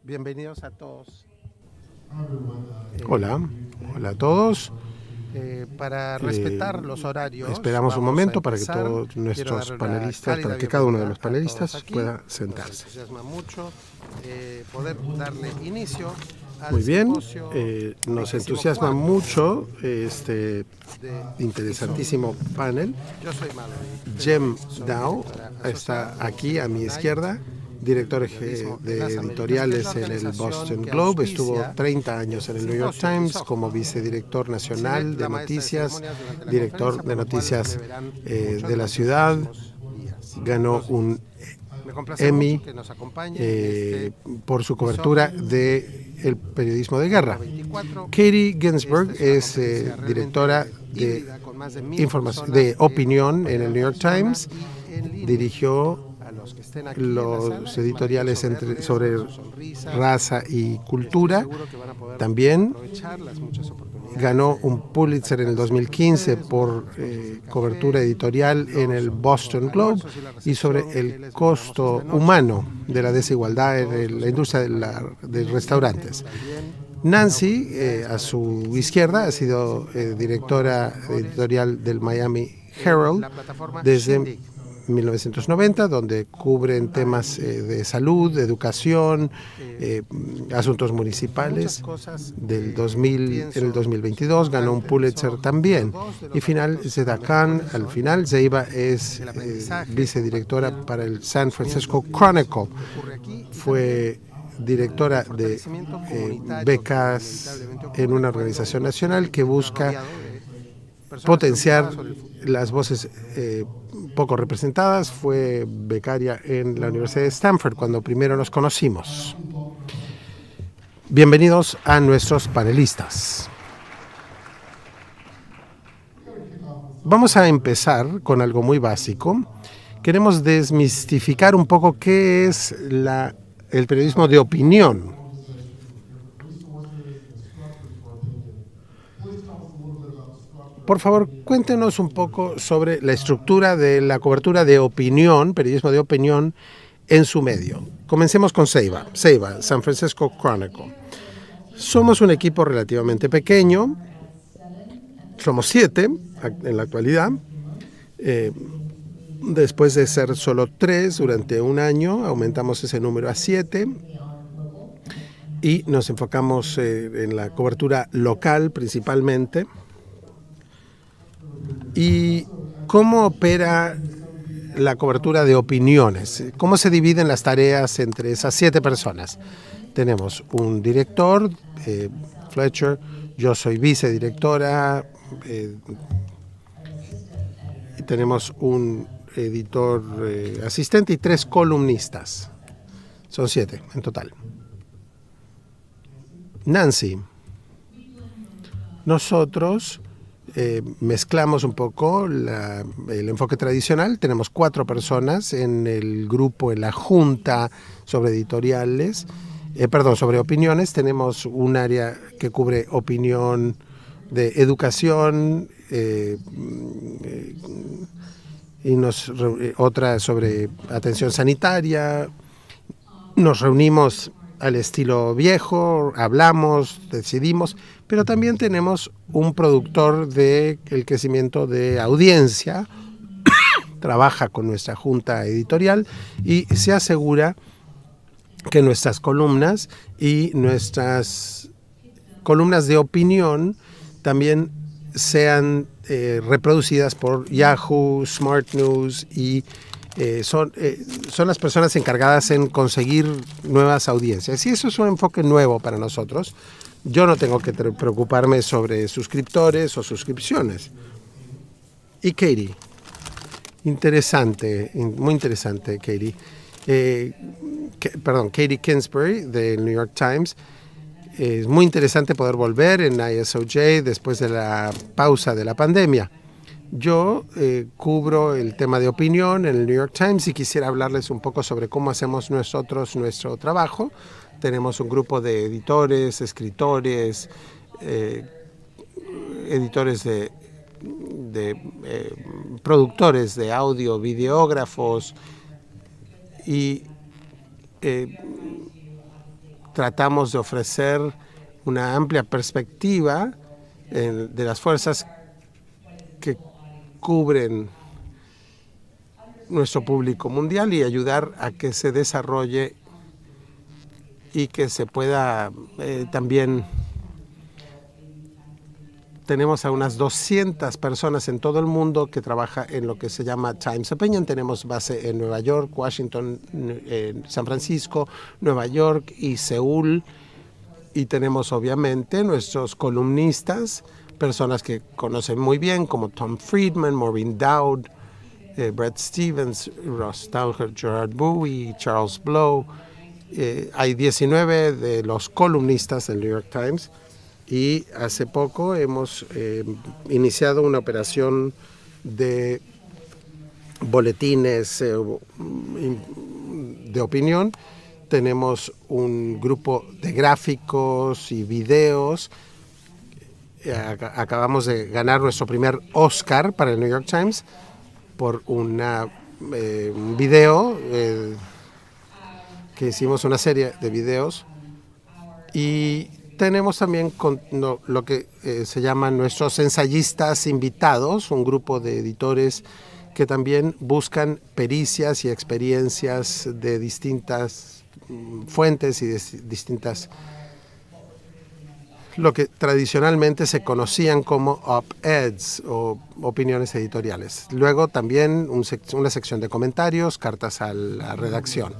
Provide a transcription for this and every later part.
Bienvenidos a todos. Hola, hola a todos. Para respetar los horarios, Esperamos un vamos a momento para que empezar. todos Quiero nuestros darle una panelistas, para cálida que cada uno de bienvenida los a todos panelistas aquí. pueda Nos sentarse. entusiasma mucho poder darle inicio al Muy bien, simposio nos 24 entusiasma mucho este de interesantísimo panel. Yo soy Mallory. Jem Soy Dow directora está asociada aquí a mi de izquierda, director de editoriales en el Boston Globe. Estuvo 30 años en el New York Times como vicedirector nacional de noticias, director de noticias de la ciudad. Ganó un Emmy por su cobertura del periodismo de guerra. Katie Ginsburg es directora de opinión en el New York Times. Dirigió los editoriales sobre raza y cultura. También ganó un Pulitzer en el 2015 por cobertura editorial en el Boston Globe y sobre el costo humano de la desigualdad en la industria de restaurantes. Nancy, a su izquierda, ha sido directora editorial del Miami Herald desde 1990, donde cubren temas de salud, de educación, asuntos municipales. En el 2022 ganó un Pulitzer también. Y Zeda Khan, al final, Zeiba es vicedirectora para el San Francisco Chronicle. Fue directora de becas en una organización nacional que busca potenciar las voces poco representadas. Fue becaria en la Universidad de Stanford cuando primero nos conocimos. Bienvenidos a nuestros panelistas. Vamos a empezar con algo muy básico. Queremos desmistificar un poco qué es el periodismo de opinión. Por favor, cuéntenos un poco sobre la estructura de la cobertura de opinión, periodismo de opinión, en su medio. Comencemos con Zeiba, San Francisco Chronicle. Somos un equipo relativamente pequeño, somos 7 en la actualidad. Después de ser solo 3 durante un año, aumentamos ese número a 7 y nos enfocamos en la cobertura local principalmente. ¿Y cómo opera la cobertura de opiniones? ¿Cómo se dividen las tareas entre esas 7 personas? Tenemos un director, Fletcher, yo soy vicedirectora, tenemos un editor asistente y 3 columnistas. Son 7 en total. Nancy, nosotros mezclamos un poco el enfoque tradicional. Tenemos 4 personas en el grupo, en la junta sobre editoriales, sobre opiniones. Tenemos un área que cubre opinión de educación y otra sobre atención sanitaria. Nos reunimos al estilo viejo, hablamos, decidimos, pero también tenemos un productor del crecimiento de audiencia, trabaja con nuestra junta editorial y se asegura que nuestras columnas y nuestras columnas de opinión también sean reproducidas por Yahoo, Smart News y son las personas encargadas en conseguir nuevas audiencias. Y eso es un enfoque nuevo para nosotros. Yo no tengo que preocuparme sobre suscriptores o suscripciones. Y Katie, muy interesante, Katie. Katie Kingsbury del New York Times. Es muy interesante poder volver en ISOJ después de la pausa de la pandemia. Yo cubro el tema de opinión en el New York Times y quisiera hablarles un poco sobre cómo hacemos nosotros nuestro trabajo. Tenemos un grupo de editores, escritores, editores productores de audio, videógrafos y tratamos de ofrecer una amplia perspectiva de las fuerzas que cubren nuestro público mundial y ayudar a que se desarrolle y que se pueda también. Tenemos a unas 200 personas en todo el mundo que trabaja en lo que se llama Times Opinion. Tenemos base en Nueva York, Washington, San Francisco, Nueva York y Seúl. Y tenemos obviamente nuestros columnistas, personas que conocen muy bien como Tom Friedman, Maureen Dowd, Bret Stephens, Ross Douthat, Gerard Bowie, Charles Blow. Hay 19 de los columnistas del New York Times. Y hace poco hemos iniciado una operación de boletines de opinión. Tenemos un grupo de gráficos y videos. Acabamos de ganar nuestro primer Oscar para el New York Times por un video que hicimos, una serie de videos. Y tenemos también lo que se llaman nuestros ensayistas invitados, un grupo de editores que también buscan pericias y experiencias de distintas fuentes y de distintas, lo que tradicionalmente se conocían como op-eds o opiniones editoriales. Luego también una sección de comentarios, cartas a la redacción.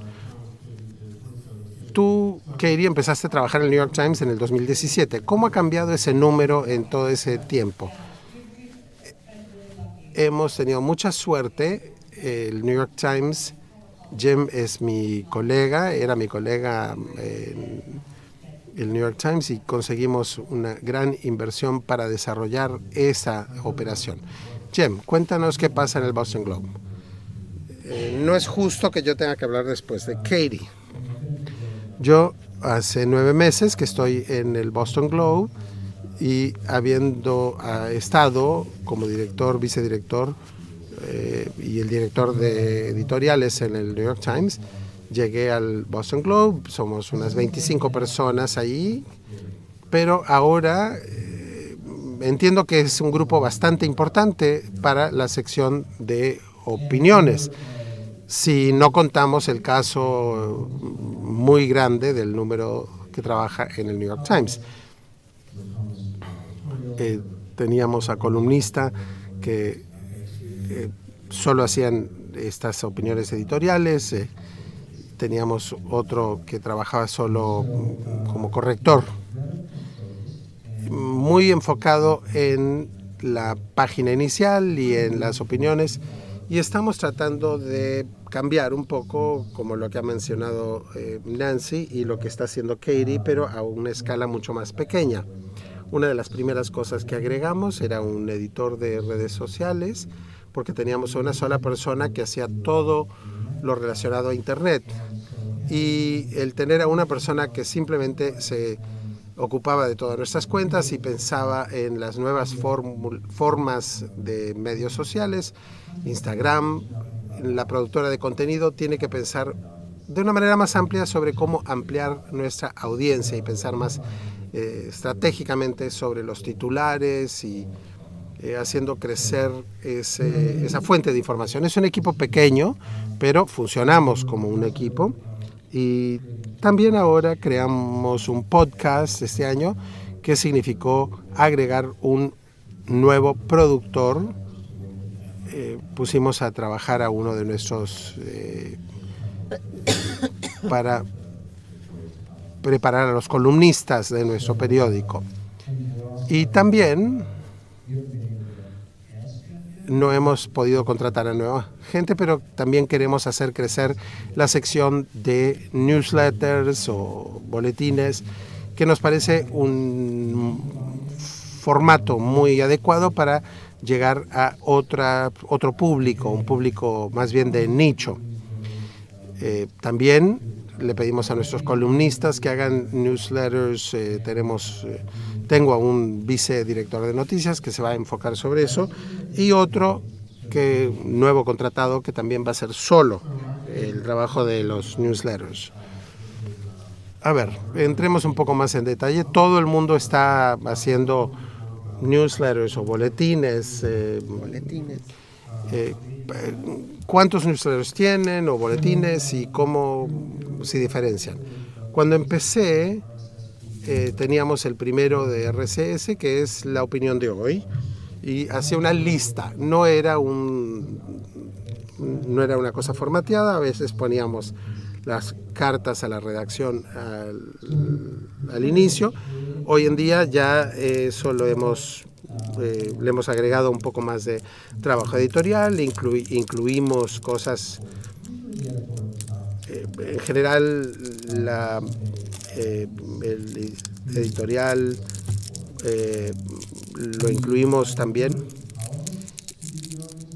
Tú, Katie, empezaste a trabajar en el New York Times en el 2017. ¿Cómo ha cambiado ese número en todo ese tiempo? Hemos tenido mucha suerte. El New York Times, Jim es mi colega, era mi colega en el New York Times y conseguimos una gran inversión para desarrollar esa operación. Jim, cuéntanos qué pasa en el Boston Globe. No es justo que yo tenga que hablar después de Katie. Yo hace 9 meses que estoy en el Boston Globe y habiendo estado como director, vicedirector y el director de editoriales en el New York Times, llegué al Boston Globe. Somos unas 25 personas ahí, pero ahora entiendo que es un grupo bastante importante para la sección de opiniones. Si no contamos el caso muy grande del número que trabaja en el New York Times. Teníamos a columnistas que solo hacían estas opiniones editoriales. Teníamos otro que trabajaba solo como corrector. Muy enfocado en la página inicial y en las opiniones. Y estamos tratando de cambiar un poco, como lo que ha mencionado Nancy y lo que está haciendo Katie, pero a una escala mucho más pequeña. Una de las primeras cosas que agregamos era un editor de redes sociales, porque teníamos una sola persona que hacía todo lo relacionado a Internet. Y el tener a una persona que simplemente se ocupaba de todas nuestras cuentas y pensaba en las nuevas formas de medios sociales, Instagram, la productora de contenido tiene que pensar de una manera más amplia sobre cómo ampliar nuestra audiencia y pensar más estratégicamente sobre los titulares y haciendo crecer esa fuente de información. Es un equipo pequeño, pero funcionamos como un equipo. Y también ahora creamos un podcast este año que significó agregar un nuevo productor. Pusimos a trabajar a uno de nuestros para preparar a los columnistas de nuestro periódico. Y también no hemos podido contratar a nueva gente, pero también queremos hacer crecer la sección de newsletters o boletines, que nos parece un formato muy adecuado para llegar a otro público, un público más bien de nicho. También le pedimos a nuestros columnistas que hagan newsletters. Tengo a un vicedirector de noticias que se va a enfocar sobre eso y otro nuevo contratado que también va a hacer solo el trabajo de los newsletters. A ver, entremos un poco más en detalle. Todo el mundo está haciendo newsletters o boletines. ¿Cuántos newsletters tienen o boletines y cómo se diferencian? Cuando empecé, teníamos el primero de RCS, que es La Opinión de Hoy, y hacía una lista. No era una cosa formateada. A veces poníamos las cartas a la redacción al inicio. Hoy en día ya eso le hemos agregado un poco más de trabajo editorial, incluimos cosas, en general el editorial lo incluimos también.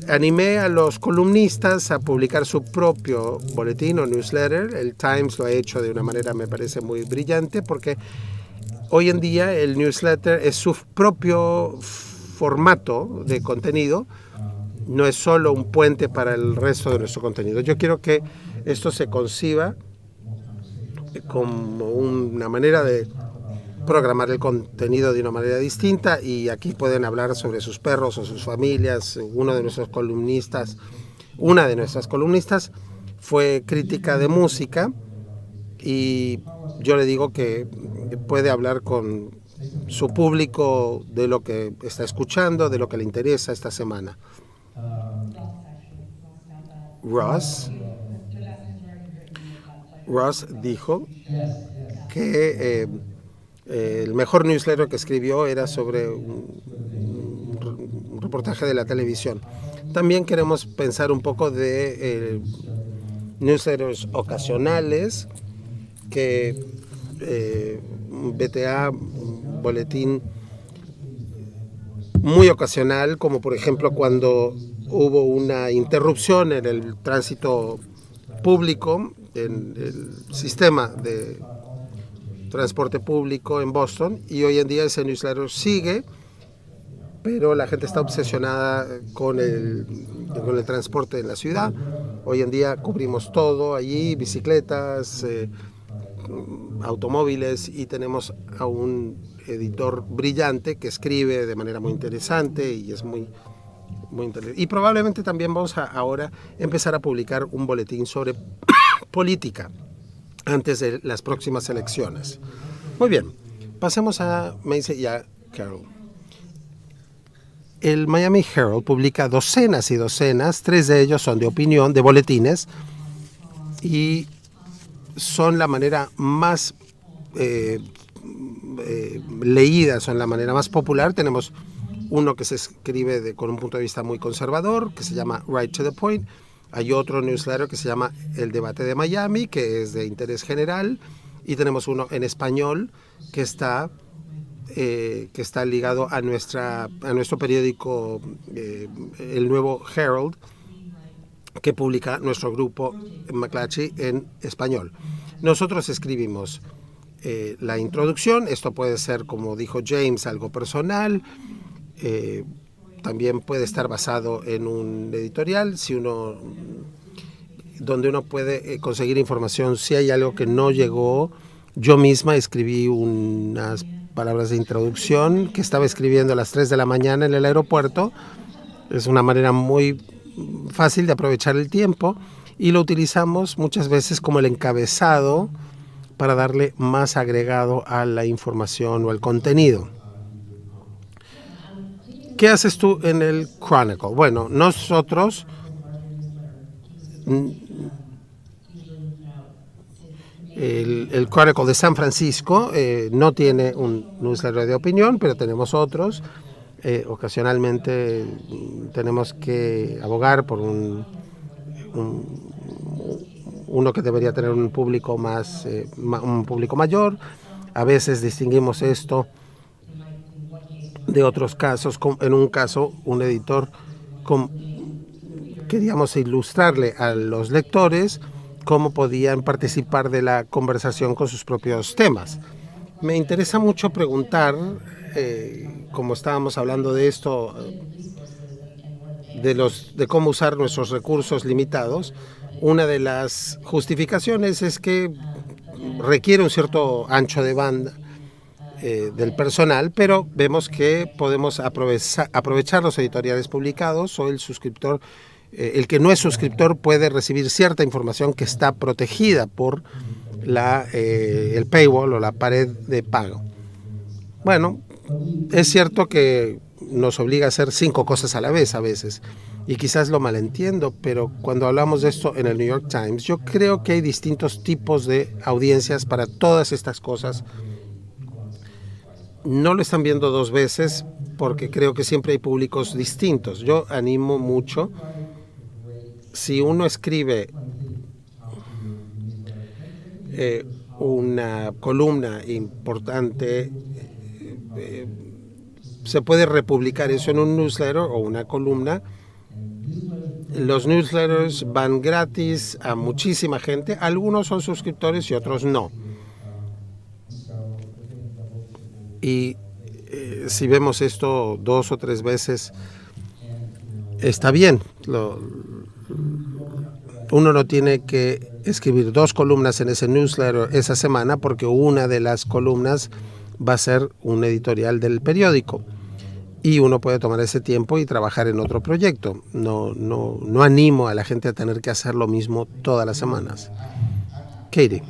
Animé a los columnistas a publicar su propio boletín o newsletter. El Times lo ha hecho de una manera, me parece, muy brillante, porque hoy en día el newsletter es su propio formato de contenido, no es solo un puente para el resto de nuestro contenido. Yo quiero que esto se conciba como una manera de programar el contenido de una manera distinta, y aquí pueden hablar sobre sus perros o sus familias. Una de nuestras columnistas fue crítica de música, y yo le digo que puede hablar con su público de lo que está escuchando, de lo que le interesa esta semana. Ross dijo que el mejor newsletter que escribió era sobre un reportaje de la televisión. También queremos pensar un poco de newsletters ocasionales, que BTA, un boletín muy ocasional, como por ejemplo cuando hubo una interrupción en el tránsito público, en el sistema de transporte público en Boston, y hoy en día ese newsletter sigue, pero la gente está obsesionada con el transporte en la ciudad. Hoy en día cubrimos todo allí, bicicletas, automóviles, y tenemos a un editor brillante que escribe de manera muy interesante y es muy interesante. Y probablemente también vamos a ahora empezar a publicar un boletín sobre política antes de las próximas elecciones. Muy bien, pasemos a Macy y a Carol. El Miami Herald publica docenas y docenas, 3 de ellos son de opinión, de boletines, y son la manera más leída, son la manera más popular. Tenemos uno que se escribe con un punto de vista muy conservador, que se llama Right to the Point. Hay otro newsletter que se llama El Debate de Miami, que es de interés general, y tenemos uno en español que está ligado a nuestro periódico, el Nuevo Herald, que publica nuestro grupo McClatchy en español. Nosotros escribimos la introducción. Esto puede ser, como dijo James, algo personal. También puede estar basado en un editorial, donde uno puede conseguir información si hay algo que no llegó. Yo misma escribí unas palabras de introducción que estaba escribiendo a las 3 de la mañana en el aeropuerto. Es una manera muy fácil de aprovechar el tiempo, y lo utilizamos muchas veces como el encabezado para darle más agregado a la información o al contenido. ¿Qué haces tú en el Chronicle? Bueno, nosotros el Chronicle de San Francisco no tiene un newsletter de opinión, pero tenemos otros. Ocasionalmente tenemos que abogar por uno que debería tener un público un público mayor. A veces distinguimos esto de otros casos. En un caso, un editor queríamos ilustrarle a los lectores cómo podían participar de la conversación con sus propios temas. Me interesa mucho preguntar, como estábamos hablando de esto, de cómo usar nuestros recursos limitados. Una de las justificaciones es que requiere un cierto ancho de banda del personal, pero vemos que podemos aprovechar los editoriales publicados, o el suscriptor, el que no es suscriptor puede recibir cierta información que está protegida por el paywall o la pared de pago. Bueno, es cierto que nos obliga a hacer 5 cosas a la vez a veces, y quizás lo malentiendo, pero cuando hablamos de esto en el New York Times, yo creo que hay distintos tipos de audiencias para todas estas cosas. No lo están viendo 2 veces porque creo que siempre hay públicos distintos. Yo animo mucho, si uno escribe una columna importante, se puede republicar eso en un newsletter o una columna. Los newsletters van gratis a muchísima gente, algunos son suscriptores y otros no. Y si vemos esto 2 o 3 veces, está bien. Uno no tiene que escribir 2 columnas en ese newsletter esa semana, porque una de las columnas va a ser un editorial del periódico. Y uno puede tomar ese tiempo y trabajar en otro proyecto. No animo a la gente a tener que hacer lo mismo todas las semanas. Katie.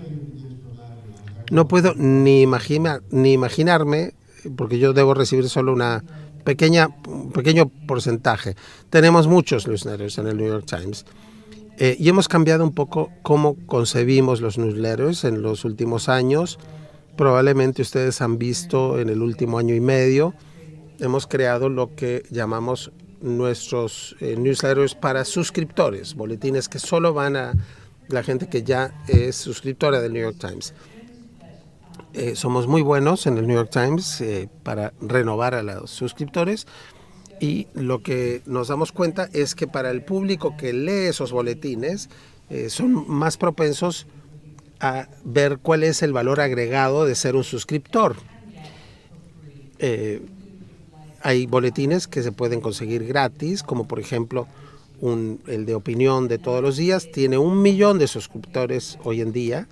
No puedo ni imaginarme, porque yo debo recibir solo un pequeño porcentaje. Tenemos muchos newsletters en el New York Times. Y hemos cambiado un poco cómo concebimos los newsletters en los últimos años. Probablemente ustedes han visto en el último año y medio, hemos creado lo que llamamos nuestros newsletters para suscriptores, boletines que solo van a la gente que ya es suscriptora del New York Times. Somos muy buenos en el New York Times para renovar a los suscriptores, y lo que nos damos cuenta es que para el público que lee esos boletines son más propensos a ver cuál es el valor agregado de ser un suscriptor. Hay boletines que se pueden conseguir gratis, como por ejemplo el de opinión de todos los días. Tiene 1 millón de suscriptores hoy en día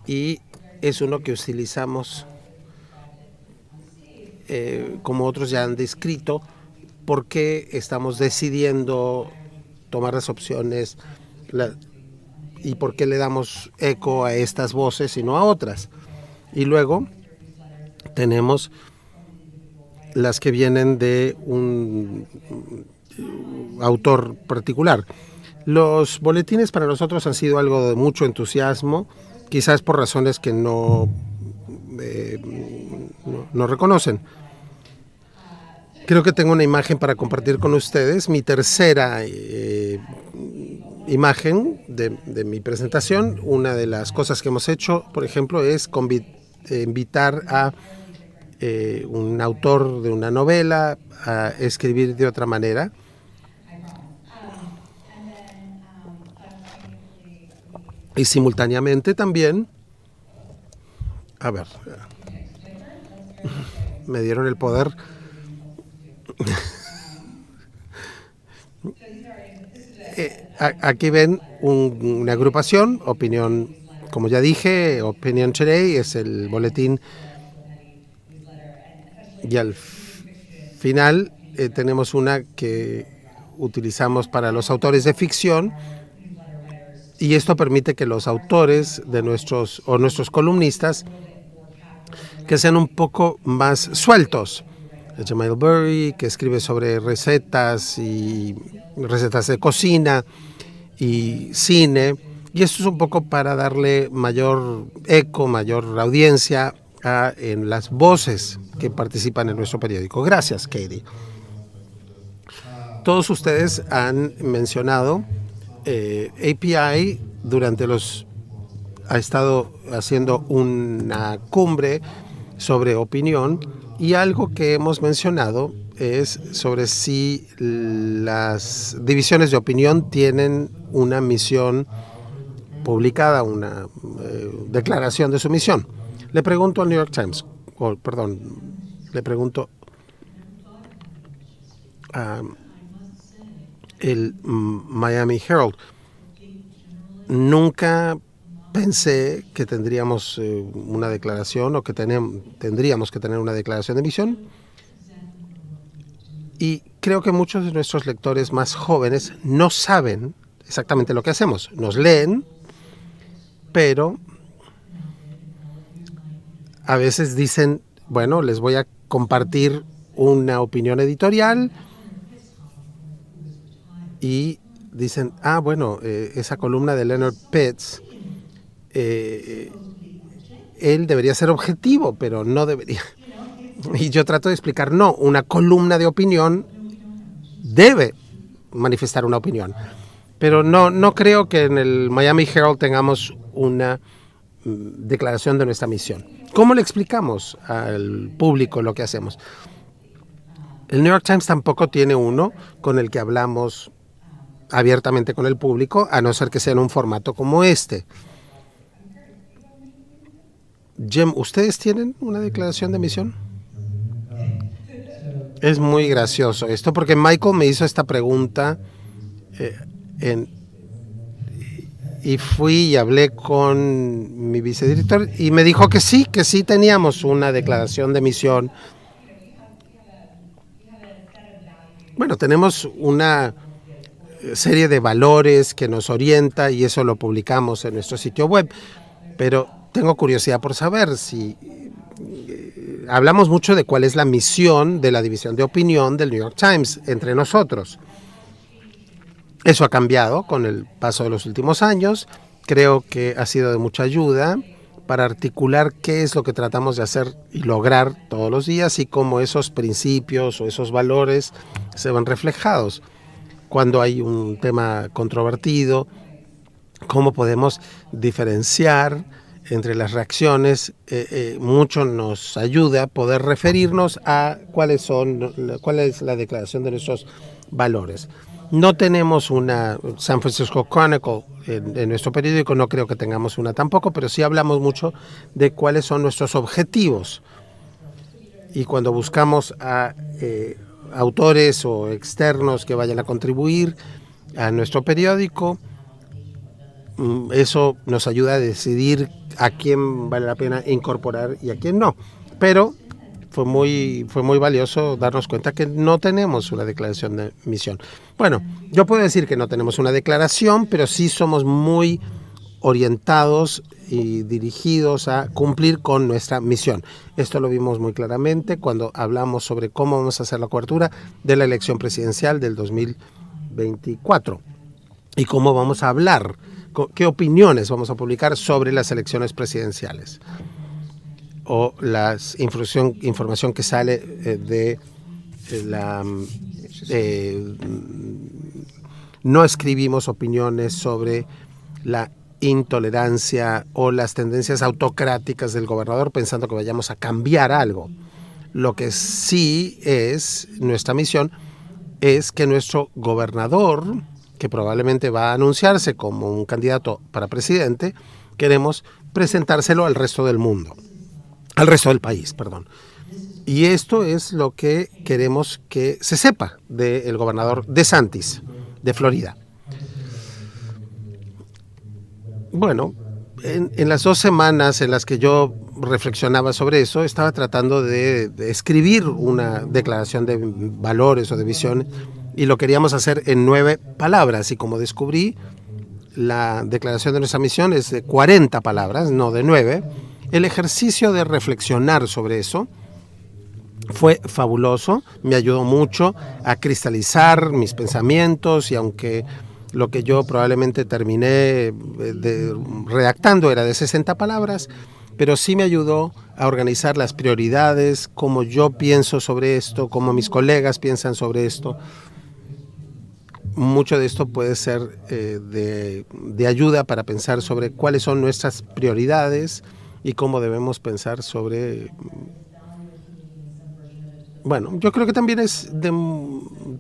y es uno que utilizamos, como otros ya han descrito, porque estamos decidiendo tomar las opciones y por qué le damos eco a estas voces y no a otras. Y luego tenemos las que vienen de un autor particular. Los boletines para nosotros han sido algo de mucho entusiasmo, quizás por razones que no reconocen. Creo que tengo una imagen para compartir con ustedes, mi tercera imagen de mi presentación. Una de las cosas que hemos hecho, por ejemplo, es invitar a un autor de una novela a escribir de otra manera. Y simultáneamente también, a ver, me dieron el poder. Aquí ven una agrupación, Opinión, como ya dije, Opinion Today es el boletín, y al final tenemos una que utilizamos para los autores de ficción, y esto permite que los autores de nuestros columnistas que sean un poco más sueltos. Jamal Burry, que escribe sobre recetas de cocina y cine, y esto es un poco para darle mayor eco, mayor audiencia en las voces que participan en nuestro periódico. Gracias, Katie. Todos ustedes han mencionado API. Ha estado haciendo una cumbre sobre opinión, y algo que hemos mencionado es sobre si las divisiones de opinión tienen una misión publicada, una declaración de su misión. Le pregunto al New York Times, le pregunto el Miami Herald. Nunca pensé que tendríamos una declaración o que tendríamos que tener una declaración de misión. Y creo que muchos de nuestros lectores más jóvenes no saben exactamente lo que hacemos. Nos leen, pero a veces dicen, bueno, les voy a compartir una opinión editorial y dicen, bueno, esa columna de Leonard Pitts, él debería ser objetivo, pero no debería. Y yo trato de explicar, no, una columna de opinión debe manifestar una opinión. Pero no creo que en el Miami Herald tengamos una declaración de nuestra misión. ¿Cómo le explicamos al público lo que hacemos? El New York Times tampoco tiene uno con el que hablamos abiertamente con el público, a no ser que sea en un formato como este. Jim, ¿ustedes tienen una declaración de misión? Es muy gracioso esto, porque Michael me hizo esta pregunta y fui y hablé con mi vicedirector y me dijo que sí teníamos una declaración de misión. Bueno, tenemos una serie de valores que nos orienta y eso lo publicamos en nuestro sitio web, pero tengo curiosidad por saber si hablamos mucho de cuál es la misión de la división de opinión del New York Times entre nosotros. Eso ha cambiado con el paso de los últimos años. Creo que ha sido de mucha ayuda para articular qué es lo que tratamos de hacer y lograr todos los días y cómo esos principios o esos valores se ven reflejados. Cuando hay un tema controvertido, cómo podemos diferenciar entre las reacciones, mucho nos ayuda a poder referirnos a cuál es la declaración de nuestros valores. No tenemos una San Francisco Chronicle en nuestro periódico, no creo que tengamos una tampoco, pero sí hablamos mucho de cuáles son nuestros objetivos. Y cuando buscamos a autores o externos que vayan a contribuir a nuestro periódico, eso nos ayuda a decidir a quién vale la pena incorporar y a quién no. Pero fue muy valioso darnos cuenta que no tenemos una declaración de misión. Bueno, yo puedo decir que no tenemos una declaración, pero sí somos muy orientados y dirigidos a cumplir con nuestra misión. Esto lo vimos muy claramente cuando hablamos sobre cómo vamos a hacer la cobertura de la elección presidencial del 2024 y cómo vamos a hablar, qué opiniones vamos a publicar sobre las elecciones presidenciales o la información que sale de la... no escribimos opiniones sobre la intolerancia o las tendencias autocráticas del gobernador pensando que vayamos a cambiar algo. Lo que sí es nuestra misión es que nuestro gobernador, que probablemente va a anunciarse como un candidato para presidente, queremos presentárselo al resto del mundo, al resto del país, perdón. Y esto es lo que queremos que se sepa del gobernador DeSantis de Florida. Bueno, en las 2 semanas en las que yo reflexionaba sobre eso, estaba tratando de escribir una declaración de valores o de visión y lo queríamos hacer en 9 palabras. Y como descubrí, la declaración de nuestra misión es de 40 palabras, no de 9. El ejercicio de reflexionar sobre eso fue fabuloso, me ayudó mucho a cristalizar mis pensamientos y aunque lo que yo probablemente terminé redactando era de 60 palabras, pero sí me ayudó a organizar las prioridades, cómo yo pienso sobre esto, cómo mis colegas piensan sobre esto. Mucho de esto puede ser de ayuda para pensar sobre cuáles son nuestras prioridades y cómo debemos pensar sobre... Bueno, yo creo que también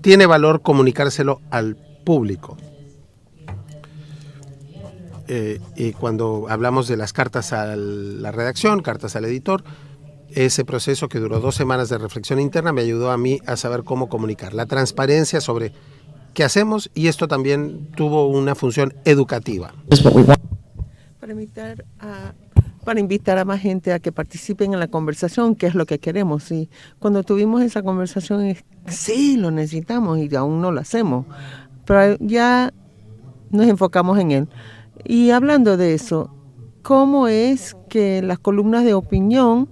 tiene valor comunicárselo al público. Y cuando hablamos de las cartas a la redacción, cartas al editor, ese proceso que duró 2 semanas de reflexión interna me ayudó a mí a saber cómo comunicar. La transparencia sobre qué hacemos y esto también tuvo una función educativa. But para invitar a más gente a que participen en la conversación, que es lo que queremos. Y cuando tuvimos esa conversación, sí, lo necesitamos y aún no lo hacemos, pero ya nos enfocamos en él. Y hablando de eso, ¿cómo es que las columnas de opinión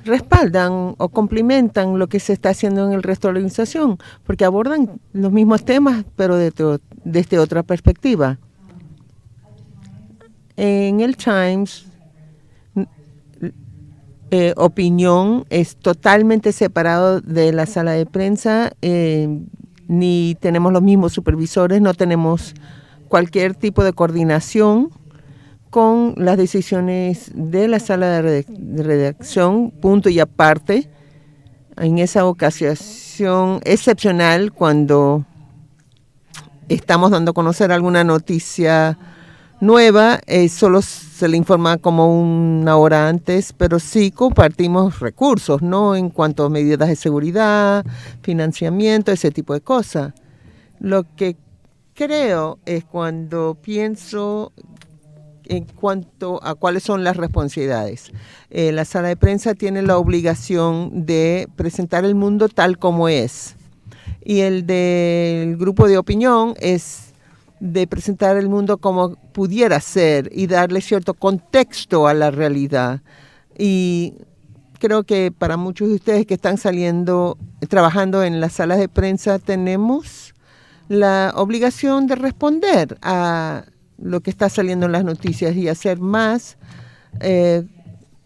respaldan o complementan lo que se está haciendo en el resto de la organización? Porque abordan los mismos temas, pero desde otra perspectiva. En el Times, opinión es totalmente separado de la sala de prensa, ni tenemos los mismos supervisores, no tenemos cualquier tipo de coordinación con las decisiones de la sala de redacción, punto y aparte. En esa ocasión excepcional, cuando estamos dando a conocer alguna noticia nueva, solo se le informa como una hora antes, pero sí compartimos recursos, ¿no? En cuanto a medidas de seguridad, financiamiento, ese tipo de cosas. Lo que creo es cuando pienso en cuanto a cuáles son las responsabilidades. La sala de prensa tiene la obligación de presentar el mundo tal como es. Y el del grupo de opinión es de presentar el mundo como pudiera ser y darle cierto contexto a la realidad. Y creo que para muchos de ustedes que están trabajando en las salas de prensa, tenemos la obligación de responder a lo que está saliendo en las noticias y hacer más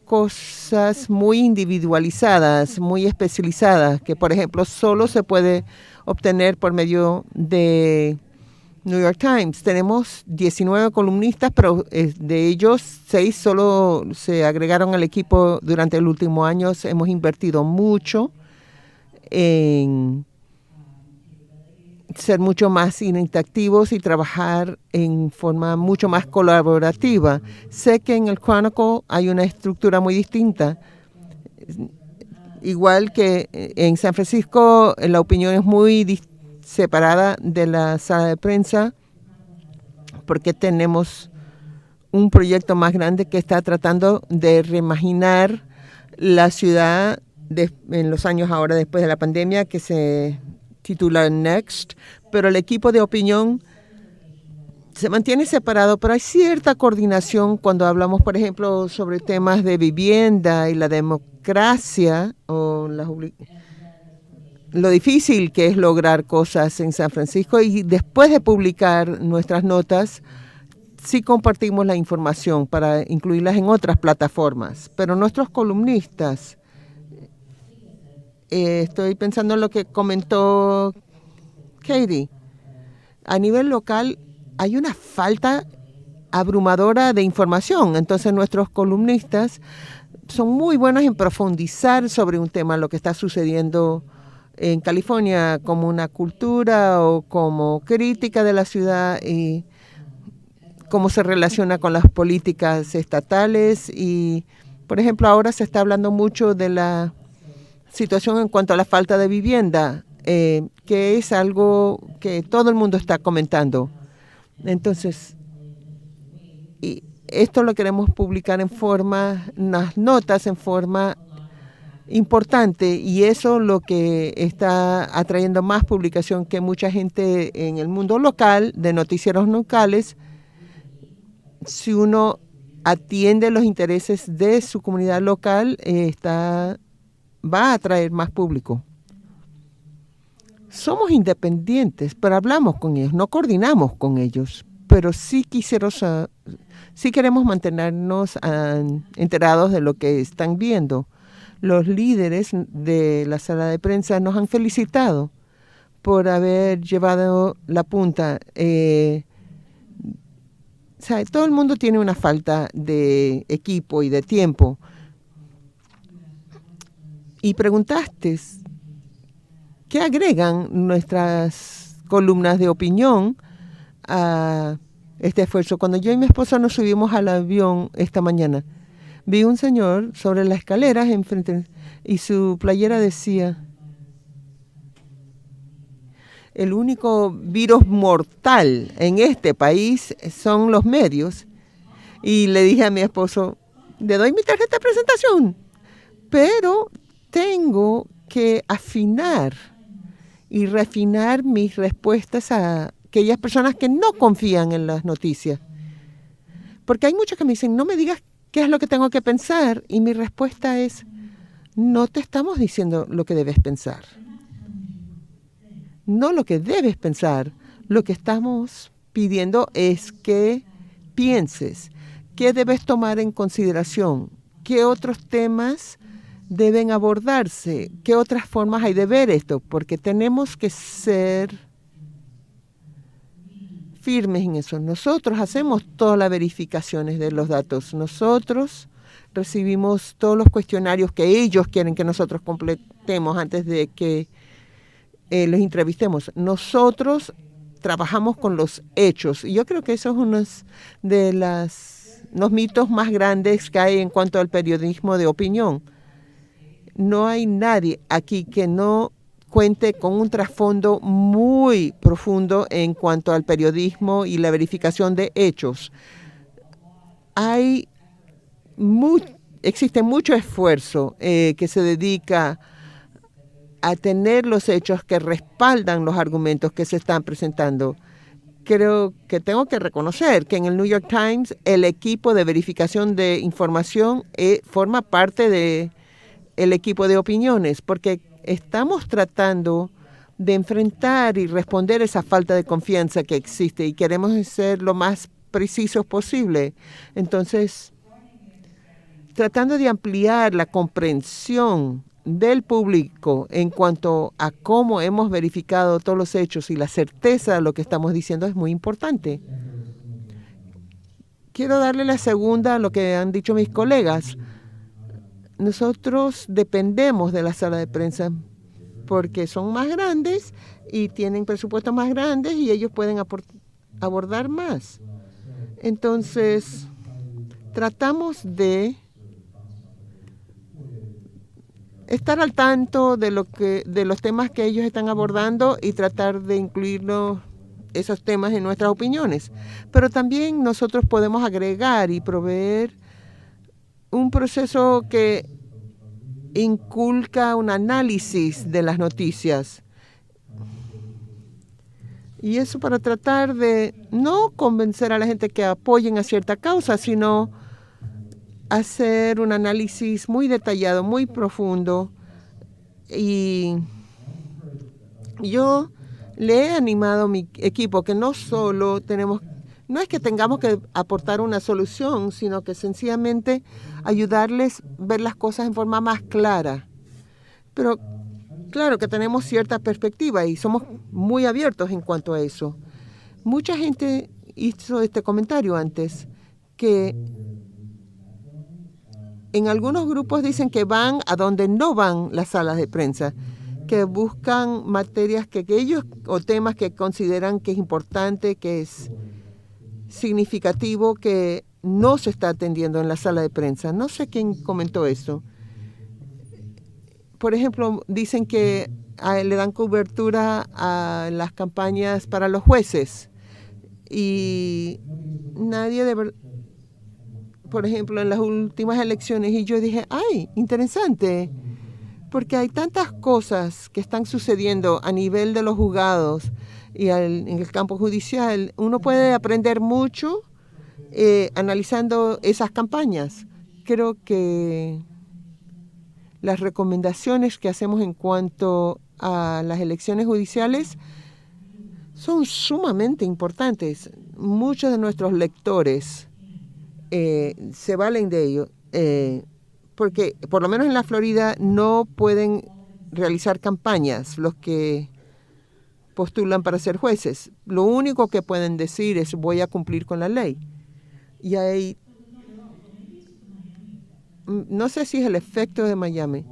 cosas muy individualizadas, muy especializadas, que por ejemplo solo se puede obtener por medio de New York Times. Tenemos 19 columnistas, pero de ellos 6 solo se agregaron al equipo durante el último año. Hemos invertido mucho en ser mucho más interactivos y trabajar en forma mucho más colaborativa. Sé que en el Chronicle hay una estructura muy distinta. Igual que en San Francisco, la opinión es muy separada de la sala de prensa, porque tenemos un proyecto más grande que está tratando de reimaginar la ciudad en los años ahora después de la pandemia, que se titula Next, pero el equipo de opinión se mantiene separado, pero hay cierta coordinación cuando hablamos, por ejemplo, sobre temas de vivienda y la democracia o lo difícil que es lograr cosas en San Francisco. Y después de publicar nuestras notas, sí compartimos la información para incluirlas en otras plataformas. Pero nuestros columnistas, estoy pensando en lo que comentó Katie, a nivel local hay una falta abrumadora de información. Entonces nuestros columnistas son muy buenos en profundizar sobre un tema, lo que está sucediendo en California como una cultura o como crítica de la ciudad y cómo se relaciona con las políticas estatales. Y, por ejemplo, ahora se está hablando mucho de la situación en cuanto a la falta de vivienda, que es algo que todo el mundo está comentando. Entonces, y esto lo queremos publicar en forma, unas notas en forma importante, y eso lo que está atrayendo más publicación, que mucha gente en el mundo local, de noticieros locales, si uno atiende los intereses de su comunidad local, va a atraer más público. Somos independientes, pero hablamos con ellos, no coordinamos con ellos, pero sí queremos mantenernos enterados de lo que están viendo. Los líderes de la sala de prensa nos han felicitado por haber llevado la punta. Todo el mundo tiene una falta de equipo y de tiempo. Y preguntaste, ¿qué agregan nuestras columnas de opinión a este esfuerzo? Cuando yo y mi esposa nos subimos al avión esta mañana, vi un señor sobre las escaleras enfrente y su playera decía, el único virus mortal en este país son los medios. Y le dije a mi esposo, le doy mi tarjeta de presentación, pero tengo que afinar y refinar mis respuestas a aquellas personas que no confían en las noticias. Porque hay muchos que me dicen, no me digas qué es lo que tengo que pensar. Y mi respuesta es, no te estamos diciendo lo que debes pensar. No lo que debes pensar. Lo que estamos pidiendo es que pienses, qué debes tomar en consideración, qué otros temas deben abordarse, qué otras formas hay de ver esto, porque tenemos que ser firmes en eso. Nosotros hacemos todas las verificaciones de los datos. Nosotros recibimos todos los cuestionarios que ellos quieren que nosotros completemos antes de que los entrevistemos. Nosotros trabajamos con los hechos. Y yo creo que eso es uno de los mitos más grandes que hay en cuanto al periodismo de opinión. No hay nadie aquí que no cuente con un trasfondo muy profundo en cuanto al periodismo y la verificación de hechos. Existe mucho esfuerzo que se dedica a tener los hechos que respaldan los argumentos que se están presentando. Creo que tengo que reconocer que en el New York Times el equipo de verificación de información forma parte del equipo de opiniones, porque estamos tratando de enfrentar y responder esa falta de confianza que existe y queremos ser lo más precisos posible. Entonces, tratando de ampliar la comprensión del público en cuanto a cómo hemos verificado todos los hechos y la certeza de lo que estamos diciendo es muy importante. Quiero darle la segunda a lo que han dicho mis colegas. Nosotros dependemos de la sala de prensa porque son más grandes y tienen presupuestos más grandes y ellos pueden abordar más. Entonces, tratamos de estar al tanto de los temas que ellos están abordando y tratar de incluir esos temas en nuestras opiniones. Pero también nosotros podemos agregar y proveer un proceso que inculca un análisis de las noticias. Y eso para tratar de no convencer a la gente que apoyen a cierta causa, sino hacer un análisis muy detallado, muy profundo. Y yo le he animado a mi equipo que no es que tengamos que aportar una solución, sino que sencillamente ayudarles a ver las cosas en forma más clara. Pero claro que tenemos cierta perspectiva y somos muy abiertos en cuanto a eso. Mucha gente hizo este comentario antes, que en algunos grupos dicen que van a donde no van las salas de prensa, que buscan materias que ellos o temas que consideran que es importante, que es significativo, que no se está atendiendo en la sala de prensa. No sé quién comentó eso. Por ejemplo, dicen que le dan cobertura a las campañas para los jueces y nadie por ejemplo, en las últimas elecciones, y yo dije, ¡ay, interesante! Porque hay tantas cosas que están sucediendo a nivel de los juzgados y en el campo judicial. Uno puede aprender mucho analizando esas campañas. Creo que las recomendaciones que hacemos en cuanto a las elecciones judiciales son sumamente importantes. Muchos de nuestros lectores se valen de ello, porque por lo menos en la Florida no pueden realizar campañas los que postulan para ser jueces. Lo único que pueden decir es voy a cumplir con la ley. Y hay, no sé si es el efecto de Miami,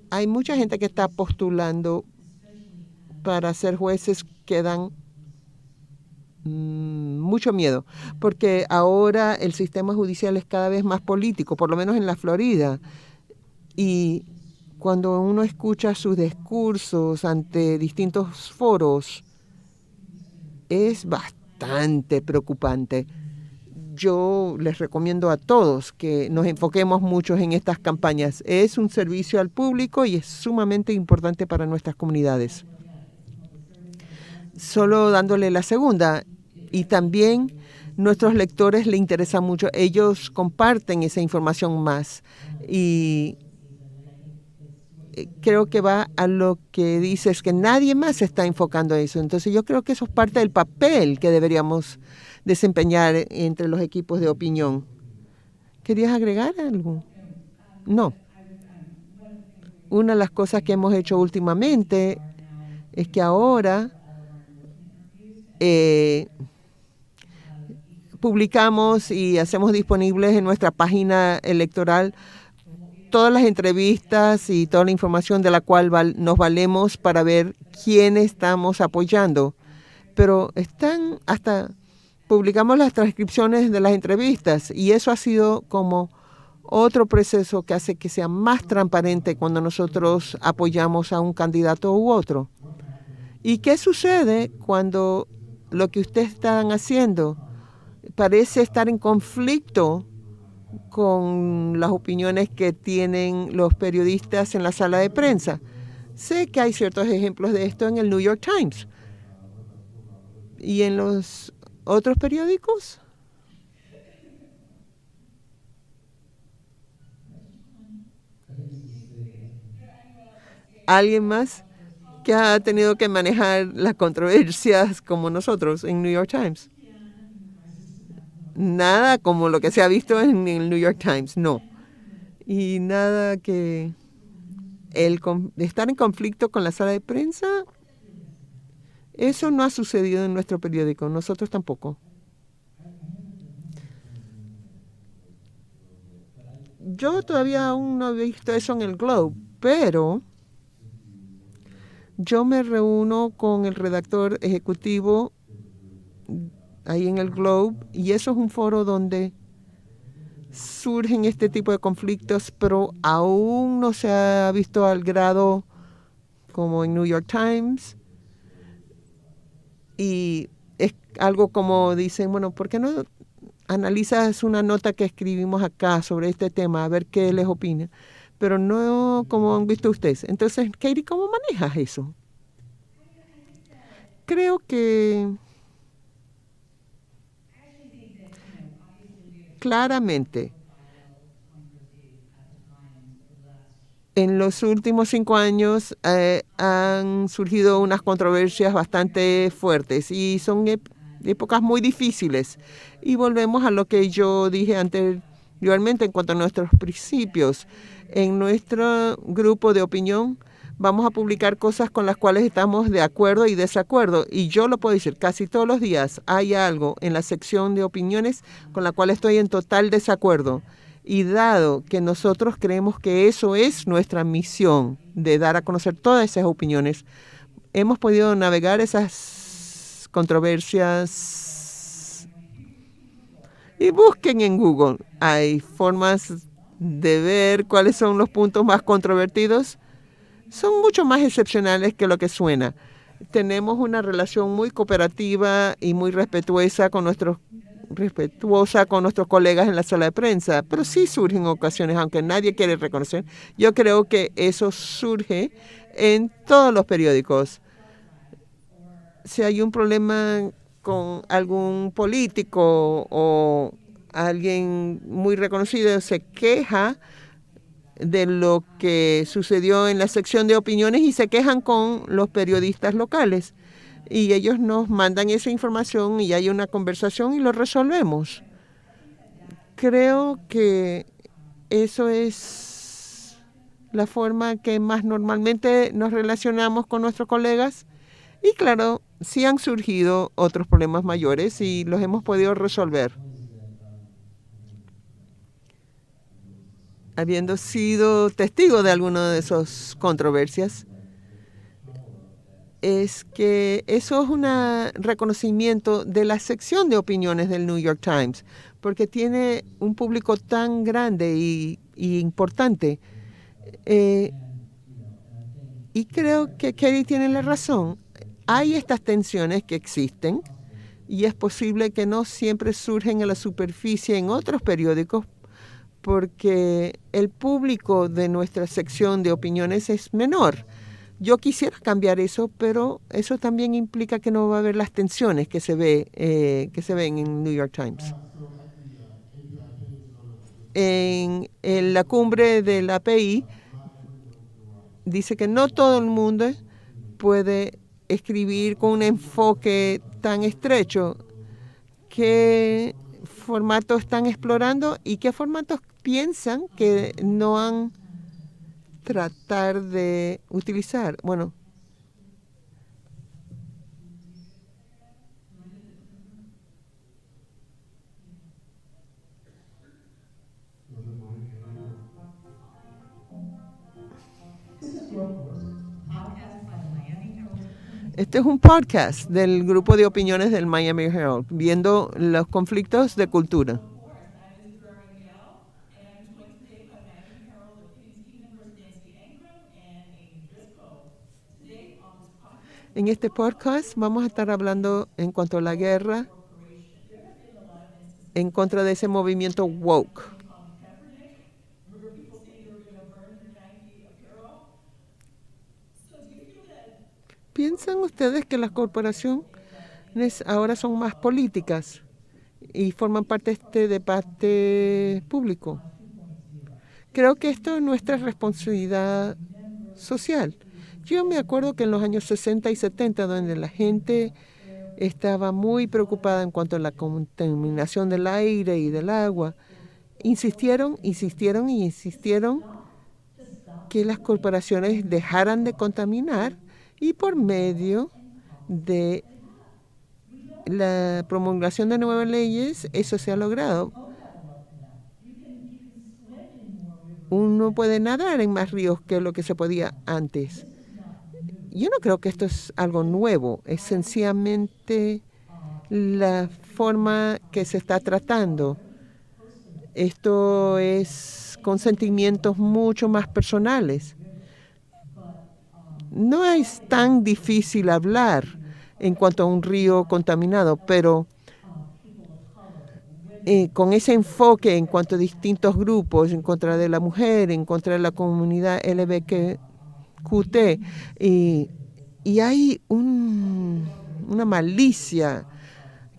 hay mucha gente que está postulando para ser jueces que dan mucho miedo, porque ahora el sistema judicial es cada vez más político, por lo menos en la Florida. Y cuando uno escucha sus discursos ante distintos foros, es bastante preocupante. Yo les recomiendo a todos que nos enfoquemos mucho en estas campañas. Es un servicio al público y es sumamente importante para nuestras comunidades. Solo dándole la segunda, y también nuestros lectores les interesa mucho. Ellos comparten esa información más y creo que va a lo que dices, que nadie más se está enfocando a eso. Entonces yo creo que eso es parte del papel que deberíamos desempeñar entre los equipos de opinión. ¿Querías agregar algo? No. Una de las cosas que hemos hecho últimamente es que ahora publicamos y hacemos disponibles en nuestra página electoral todas las entrevistas y toda la información de la cual nos valemos para ver quién estamos apoyando. Pero publicamos las transcripciones de las entrevistas y eso ha sido como otro proceso que hace que sea más transparente cuando nosotros apoyamos a un candidato u otro. ¿Y qué sucede cuando lo que ustedes están haciendo parece estar en conflicto con las opiniones que tienen los periodistas en la sala de prensa? Sé que hay ciertos ejemplos de esto en el New York Times. ¿Y en los otros periódicos? ¿Alguien más que ha tenido que manejar las controversias como nosotros en New York Times? Nada como lo que se ha visto en el New York Times, no. Y nada que estar en conflicto con la sala de prensa, eso no ha sucedido en nuestro periódico, nosotros tampoco. Yo todavía aún no he visto eso en el Globe, pero yo me reúno con el redactor ejecutivo ahí en el Globe, y eso es un foro donde surgen este tipo de conflictos, pero aún no se ha visto al grado como en New York Times. Y es algo como dicen, bueno, ¿por qué no analizas una nota que escribimos acá sobre este tema, a ver qué les opina? Pero no como han visto ustedes. Entonces, Katie, ¿cómo manejas eso? Creo que claramente en los últimos 5 años han surgido unas controversias bastante fuertes y son épocas muy difíciles. Y volvemos a lo que yo dije anteriormente en cuanto a nuestros principios. En nuestro grupo de opinión vamos a publicar cosas con las cuales estamos de acuerdo y desacuerdo. Y yo lo puedo decir, casi todos los días hay algo en la sección de opiniones con la cual estoy en total desacuerdo. Y dado que nosotros creemos que eso es nuestra misión, de dar a conocer todas esas opiniones, hemos podido navegar esas controversias. Y busquen en Google. Hay formas de ver cuáles son los puntos más controvertidos. Son mucho más excepcionales que lo que suena. Tenemos una relación muy cooperativa y muy respetuosa con nuestros colegas en la sala de prensa, pero sí surgen ocasiones, aunque nadie quiere reconocer. Yo creo que eso surge en todos los periódicos. Si hay un problema con algún político o alguien muy reconocido se queja de lo que sucedió en la sección de opiniones y se quejan con los periodistas locales. Y ellos nos mandan esa información y hay una conversación y lo resolvemos. Creo que eso es la forma que más normalmente nos relacionamos con nuestros colegas. Y claro, sí han surgido otros problemas mayores y los hemos podido resolver. Habiendo sido testigo de alguna de esas controversias, es que eso es un reconocimiento de la sección de opiniones del New York Times, porque tiene un público tan grande y importante. Y creo que Katie tiene la razón. Hay estas tensiones que existen y es posible que no siempre surgen a la superficie en otros periódicos porque el público de nuestra sección de opiniones es menor. Yo quisiera cambiar eso, pero eso también implica que no va a haber las tensiones que se ven en New York Times. En la cumbre de la API dice que no todo el mundo puede escribir con un enfoque tan estrecho. ¿Qué formatos están explorando y qué formatos piensan que no han tratar de utilizar? Bueno, este es un podcast del grupo de opiniones del Miami Herald, viendo los conflictos de cultura. En este podcast vamos a estar hablando en cuanto a la guerra en contra de ese movimiento woke. ¿Piensan ustedes que las corporaciones ahora son más políticas y forman parte de este debate público? Creo que esto es nuestra responsabilidad social. Yo me acuerdo que en los años 60 y 70, donde la gente estaba muy preocupada en cuanto a la contaminación del aire y del agua, insistieron que las corporaciones dejaran de contaminar y por medio de la promulgación de nuevas leyes eso se ha logrado. Uno puede nadar en más ríos que lo que se podía antes. Yo no creo que esto es algo nuevo, es sencillamente la forma que se está tratando. Esto es con sentimientos mucho más personales. No es tan difícil hablar en cuanto a un río contaminado, pero con ese enfoque en cuanto a distintos grupos, en contra de la mujer, en contra de la comunidad LGBTQT, y hay una malicia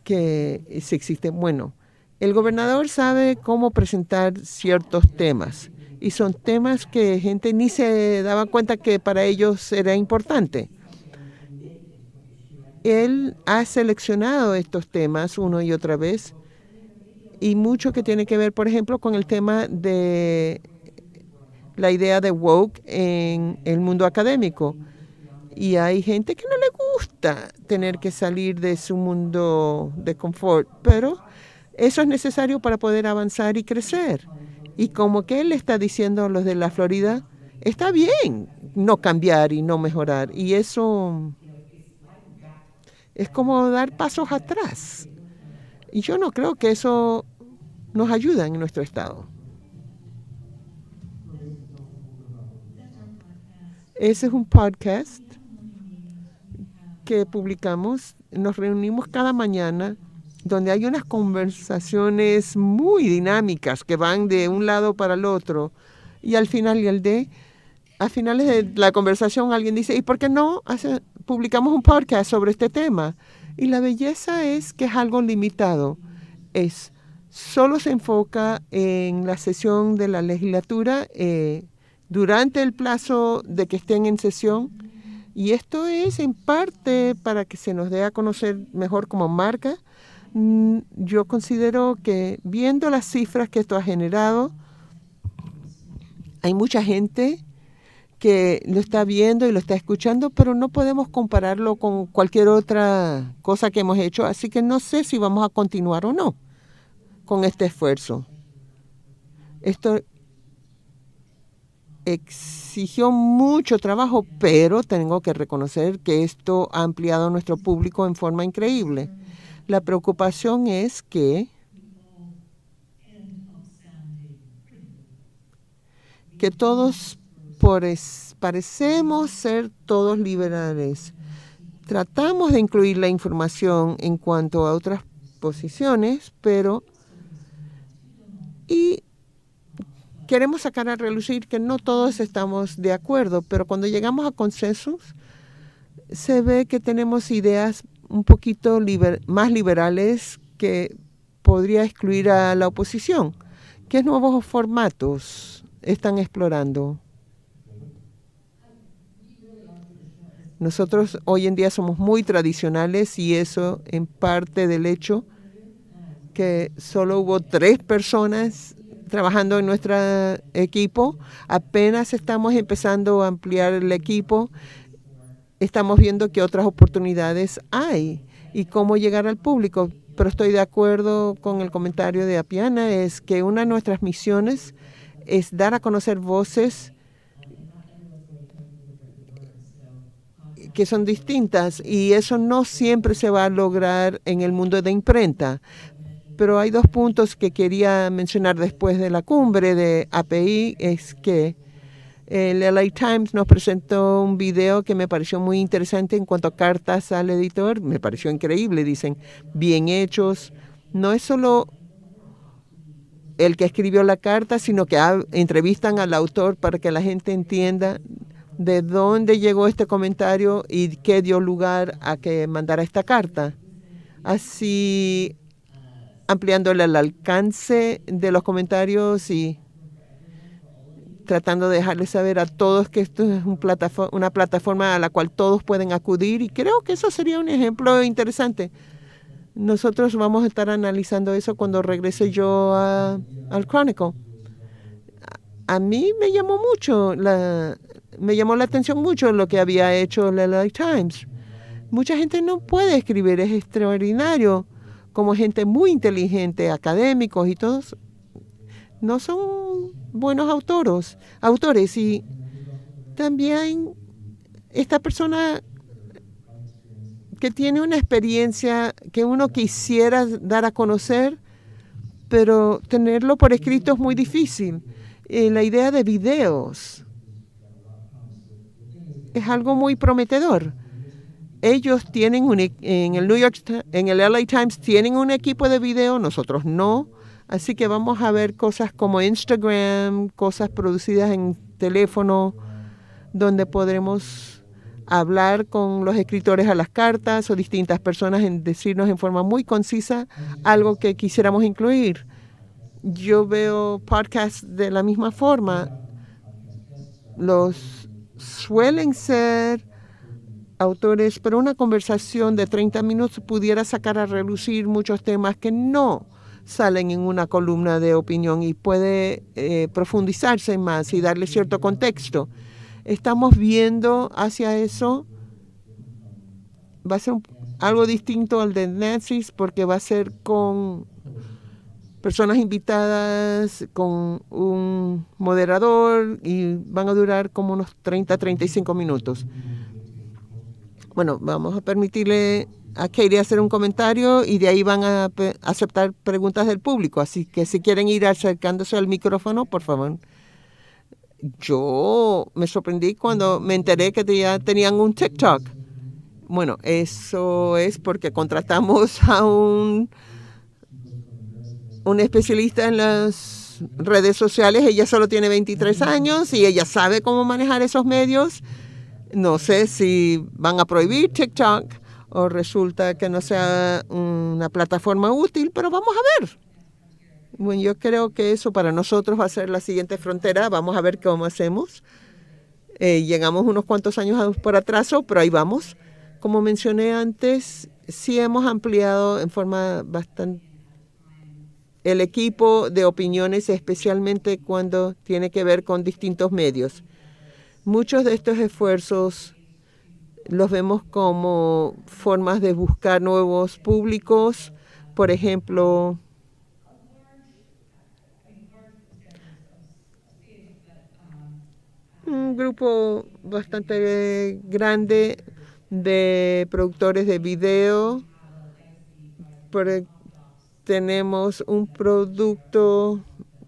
que se existe. Bueno, el gobernador sabe cómo presentar ciertos temas y son temas que gente ni se daba cuenta que para ellos era importante. Él ha seleccionado estos temas una y otra vez y mucho que tiene que ver, por ejemplo, con el tema de la idea de woke en el mundo académico. Y hay gente que no le gusta tener que salir de su mundo de confort, pero eso es necesario para poder avanzar y crecer. Y como que él está diciendo a los de la Florida, está bien no cambiar y no mejorar. Y eso es como dar pasos atrás. Y yo no creo que eso nos ayuda en nuestro estado. Ese es un podcast que publicamos. Nos reunimos cada mañana donde hay unas conversaciones muy dinámicas que van de un lado para el otro. Y al finales de la conversación alguien dice, ¿y por qué no publicamos un podcast sobre este tema? Y la belleza es que es algo limitado. Solo se enfoca en la sesión de la legislatura durante el plazo de que estén en sesión. Y esto es en parte para que se nos dé a conocer mejor como marca. Yo considero que viendo las cifras que esto ha generado, hay mucha gente que lo está viendo y lo está escuchando, pero no podemos compararlo con cualquier otra cosa que hemos hecho. Así que no sé si vamos a continuar o no con este esfuerzo. Esto exigió mucho trabajo, pero tengo que reconocer que esto ha ampliado nuestro público en forma increíble. La preocupación es que todos parecemos ser todos liberales. Tratamos de incluir la información en cuanto a otras posiciones, y queremos sacar a relucir que no todos estamos de acuerdo, pero cuando llegamos a consensos, se ve que tenemos ideas un poquito más liberales que podría excluir a la oposición. ¿Qué nuevos formatos están explorando? Nosotros hoy en día somos muy tradicionales y eso en parte del hecho que solo hubo 3 personas trabajando en nuestro equipo. Apenas estamos empezando a ampliar el equipo. Estamos viendo qué otras oportunidades hay y cómo llegar al público. Pero estoy de acuerdo con el comentario de Apiana, es que una de nuestras misiones es dar a conocer voces que son distintas y eso no siempre se va a lograr en el mundo de imprenta. Pero hay 2 puntos que quería mencionar después de la cumbre de API, es que el LA Times nos presentó un video que me pareció muy interesante en cuanto a cartas al editor. Me pareció increíble, dicen, bien hechos. No es solo el que escribió la carta, sino que entrevistan al autor para que la gente entienda de dónde llegó este comentario y qué dio lugar a que mandara esta carta. Así, ampliándole el alcance de los comentarios y tratando de dejarles saber a todos que esto es una plataforma a la cual todos pueden acudir, y creo que eso sería un ejemplo interesante. Nosotros vamos a estar analizando eso cuando regrese yo al Chronicle. A mí me llamó la atención mucho lo que había hecho el LA Times. Mucha gente no puede escribir, es extraordinario, como gente muy inteligente, académicos y todos, no son buenos autores. Y también esta persona que tiene una experiencia que uno quisiera dar a conocer, pero tenerlo por escrito es muy difícil. La idea de videos es algo muy prometedor. Ellos tienen en el LA Times tienen un equipo de video, nosotros no. Así que vamos a ver cosas como Instagram, cosas producidas en teléfono, donde podremos hablar con los escritores a las cartas o distintas personas en decirnos en forma muy concisa algo que quisiéramos incluir. Yo veo podcasts de la misma forma. Los suelen ser autores, pero una conversación de 30 minutos pudiera sacar a relucir muchos temas que no salen en una columna de opinión y puede profundizarse más y darle cierto contexto. Estamos viendo hacia eso. Va a ser algo distinto al de Nancy's porque va a ser con personas invitadas, con un moderador y van a durar como unos 30-35 minutos. Bueno, vamos a permitirle a Katie hacer un comentario y de ahí van a aceptar preguntas del público. Así que si quieren ir acercándose al micrófono, por favor. Yo me sorprendí cuando me enteré que ya tenían un TikTok. Bueno, eso es porque contratamos a un especialista en las redes sociales. Ella solo tiene 23 años y ella sabe cómo manejar esos medios. No sé si van a prohibir TikTok o resulta que no sea una plataforma útil, pero vamos a ver. Bueno, yo creo que eso para nosotros va a ser la siguiente frontera. Vamos a ver cómo hacemos. Llegamos unos cuantos años por atraso, pero ahí vamos. Como mencioné antes, sí hemos ampliado en forma bastante el equipo de opiniones, especialmente cuando tiene que ver con distintos medios. Muchos de estos esfuerzos los vemos como formas de buscar nuevos públicos. Por ejemplo, un grupo bastante grande de productores de video. Tenemos un producto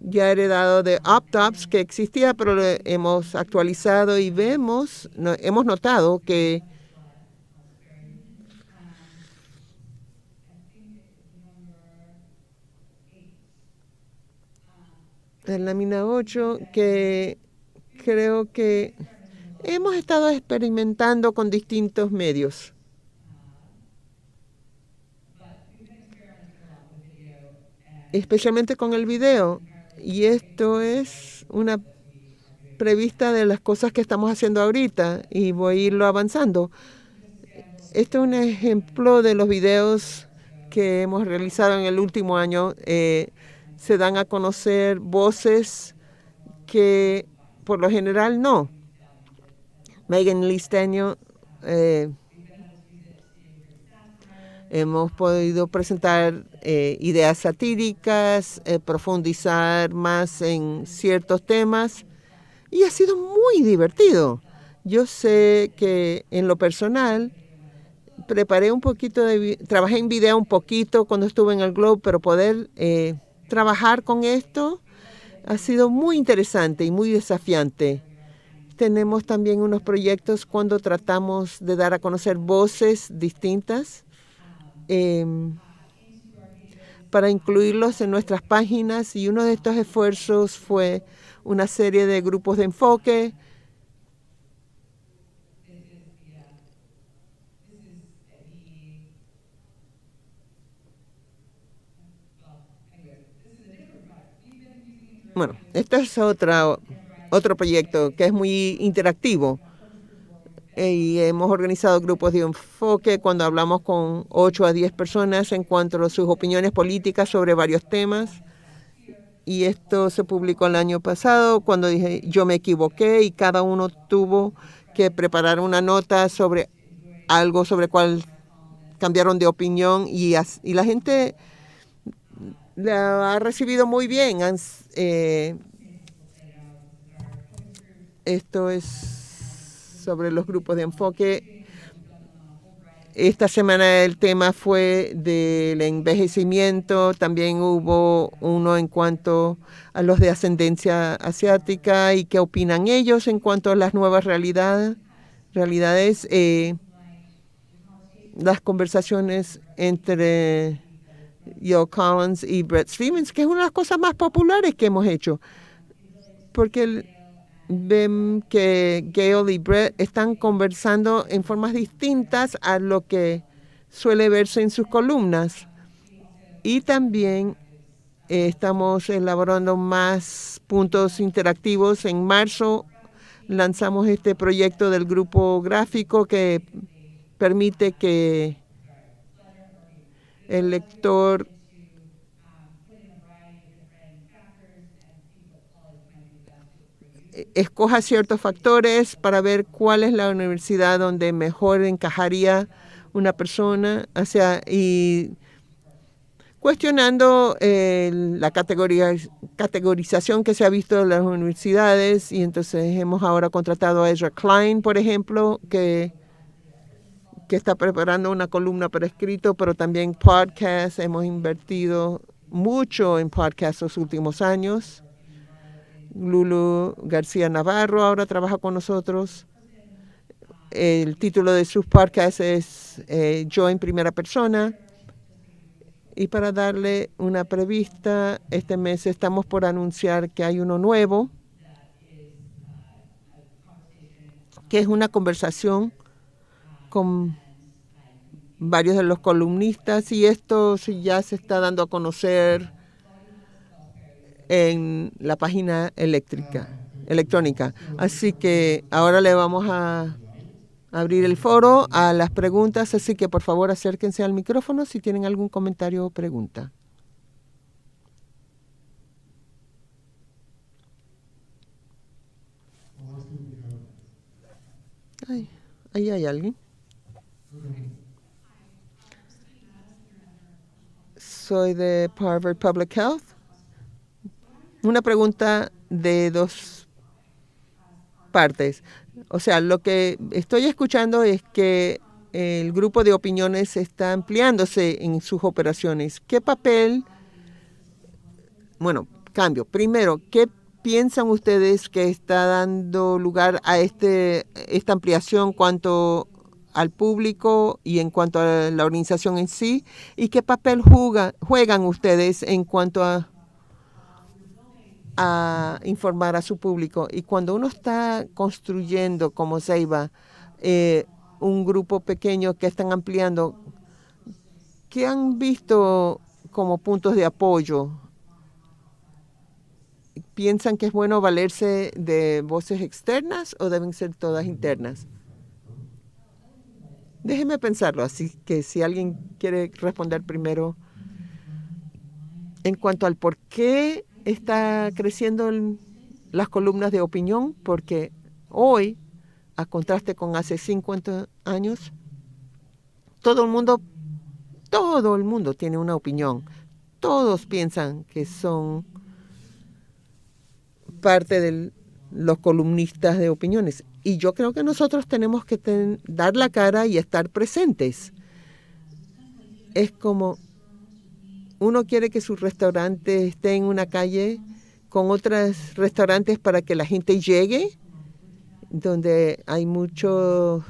ya heredado de OptOps, que existía, pero lo hemos actualizado y hemos notado que en lámina 8, que creo que hemos estado experimentando con distintos medios. Especialmente con el video. Y esto es una prevista de las cosas que estamos haciendo ahorita y voy a irlo avanzando. Este es un ejemplo de los videos que hemos realizado en el último año. Se dan a conocer voces que por lo general no. Megan Listeño, hemos podido presentar ideas satíricas, profundizar más en ciertos temas y ha sido muy divertido. Yo sé que en lo personal preparé un poquito trabajé en video un poquito cuando estuve en el Globe, pero poder trabajar con esto ha sido muy interesante y muy desafiante. Tenemos también unos proyectos cuando tratamos de dar a conocer voces distintas para incluirlos en nuestras páginas, y uno de estos esfuerzos fue una serie de grupos de enfoque Bueno, este es otro proyecto que es muy interactivo y hemos organizado grupos de enfoque cuando hablamos con 8 a 10 personas en cuanto a sus opiniones políticas sobre varios temas. Y esto se publicó el año pasado cuando dije yo me equivoqué y cada uno tuvo que preparar una nota sobre algo sobre cual cambiaron de opinión y la gente la ha recibido muy bien. Esto es sobre los grupos de enfoque. Esta semana el tema fue del envejecimiento. También hubo uno en cuanto a los de ascendencia asiática y qué opinan ellos en cuanto a las nuevas realidades. Las conversaciones entre Joe Collins y Bret Stephens, que es una de las cosas más populares que hemos hecho, porque ven que Gayle y Bret están conversando en formas distintas a lo que suele verse en sus columnas. Y también estamos elaborando más puntos interactivos. En marzo lanzamos este proyecto del grupo gráfico que permite que el lector escoja ciertos factores para ver cuál es la universidad donde mejor encajaría una persona, y cuestionando la categorización que se ha visto en las universidades. Y entonces hemos ahora contratado a Ezra Klein, por ejemplo, que está preparando una columna por escrito, pero también podcast. Hemos invertido mucho en podcast los últimos años. Lulu García Navarro ahora trabaja con nosotros. El título de sus podcasts es Yo en primera persona. Y para darle una prevista, este mes estamos por anunciar que hay uno nuevo, que es una conversación con varios de los columnistas, y esto sí ya se está dando a conocer en la página electrónica. Así que ahora le vamos a abrir el foro a las preguntas, así que por favor acérquense al micrófono si tienen algún comentario o pregunta. Ahí hay alguien. Soy de Harvard Public Health. Una pregunta de dos partes. O sea, lo que estoy escuchando es que el grupo de opiniones está ampliándose en sus operaciones. ¿Qué papel cambio. Primero, ¿qué piensan ustedes que está dando lugar a esta ampliación cuanto al público y en cuanto a la organización en sí? ¿Y qué papel juegan ustedes en cuanto a informar a su público? Y cuando uno está construyendo como Ceiba, un grupo pequeño que están ampliando, ¿qué han visto como puntos de apoyo? ¿Piensan que es bueno valerse de voces externas o deben ser todas internas? Déjeme pensarlo, así que si alguien quiere responder primero en cuanto al por qué está creciendo las columnas de opinión, porque hoy, a contraste con hace 50 años, todo el mundo tiene una opinión. Todos piensan que son parte de los columnistas de opiniones. Y yo creo que nosotros tenemos que dar la cara y estar presentes. Es como uno quiere que su restaurante esté en una calle con otros restaurantes para que la gente llegue, donde hay muchos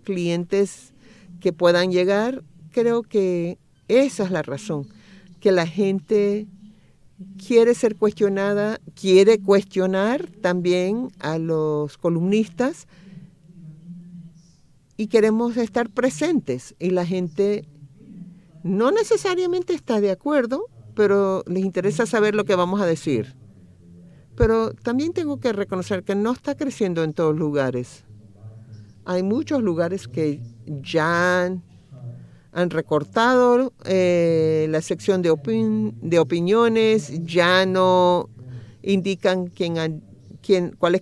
clientes que puedan llegar. Creo que esa es la razón, que la gente quiere ser cuestionada, quiere cuestionar también a los columnistas y queremos estar presentes. Y la gente no necesariamente está de acuerdo, pero les interesa saber lo que vamos a decir. Pero también tengo que reconocer que no está creciendo en todos lugares. Hay muchos lugares que ya han recortado la sección de opiniones, ya no indican cuáles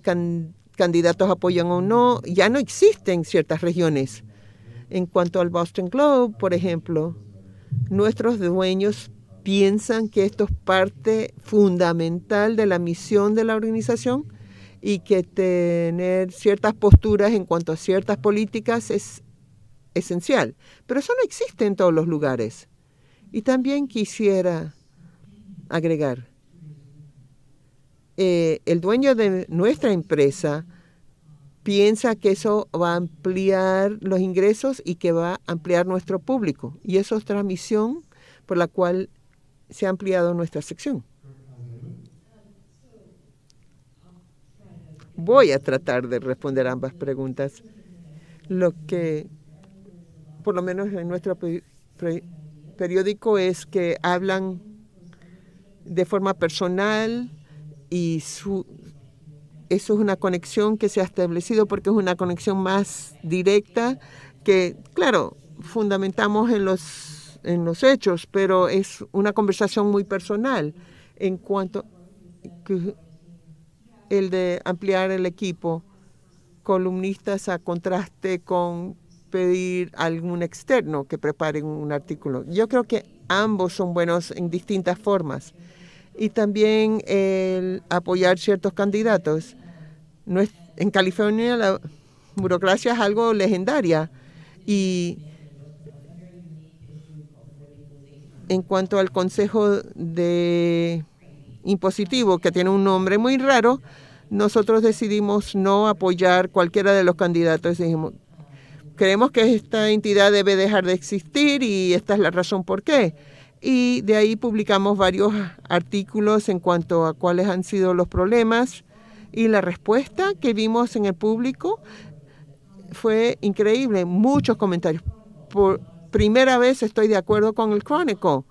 candidatos apoyan o no, ya no existen ciertas regiones. En cuanto al Boston Globe, por ejemplo, nuestros dueños piensan que esto es parte fundamental de la misión de la organización y que tener ciertas posturas en cuanto a ciertas políticas es esencial, pero eso no existe en todos los lugares. Y también quisiera agregar, el dueño de nuestra empresa piensa que eso va a ampliar los ingresos y que va a ampliar nuestro público, y eso es otra misión por la cual se ha ampliado nuestra sección. Voy a tratar de responder ambas preguntas. Lo que por lo menos en nuestro periódico, es que hablan de forma personal y eso es una conexión que se ha establecido porque es una conexión más directa que, claro, fundamentamos en los hechos, pero es una conversación muy personal en cuanto que el de ampliar el equipo, columnistas a contraste con pedir a algún externo que prepare un artículo. Yo creo que ambos son buenos en distintas formas. Y también el apoyar ciertos candidatos. En California la burocracia es algo legendaria. Y en cuanto al Consejo de Impositivo, que tiene un nombre muy raro, nosotros decidimos no apoyar cualquiera de los candidatos. Dijimos, creemos que esta entidad debe dejar de existir y esta es la razón por qué. Y de ahí publicamos varios artículos en cuanto a cuáles han sido los problemas. Y la respuesta que vimos en el público fue increíble. Muchos comentarios. Por primera vez estoy de acuerdo con el Chronicle.